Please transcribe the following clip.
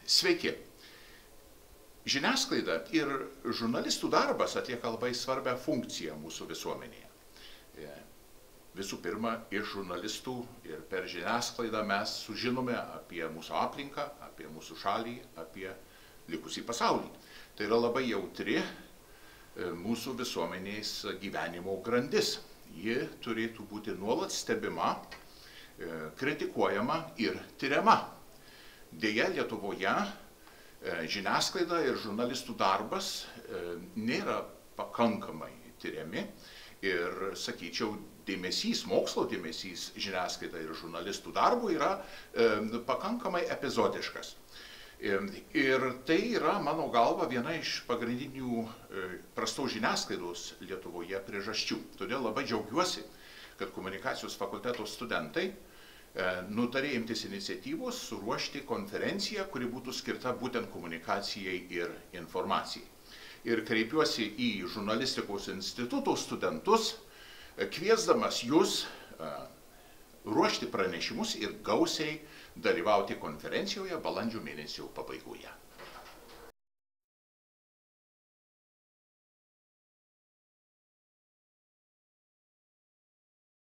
Sveiki. Žiniasklaida ir žurnalistų darbas atlieka labai svarbią funkciją mūsų visuomenėje. Visų pirma, iš žurnalistų ir per žiniasklaidą mes sužinome apie mūsų aplinką, apie mūsų šalį, apie likusį pasaulį. Tai yra labai jautri mūsų visuomenės gyvenimo grandis. Ji turėtų būti nuolat stebima, kritikuojama ir tyriama. Deja, Lietuvoje žiniasklaida ir žurnalistų darbas nėra pakankamai tyriami ir, sakyčiau, mokslo dėmesys žiniasklaida ir žurnalistų darbų yra pakankamai epizodiškas. Ir tai yra, mano galva, viena iš pagrindinių prastos žiniasklaidos Lietuvoje priežasčių. Todėl labai džiaugiuosi, kad komunikacijos fakulteto studentai nutarė imtis iniciatyvos suruošti konferenciją, kuri būtų skirta būtent komunikacijai ir informacijai. Ir kreipiuosi į žurnalistikos instituto studentus, kviesdamas jūs ruošti pranešimus ir gausiai dalyvauti konferencijoje balandžio mėnesio pabaigoje.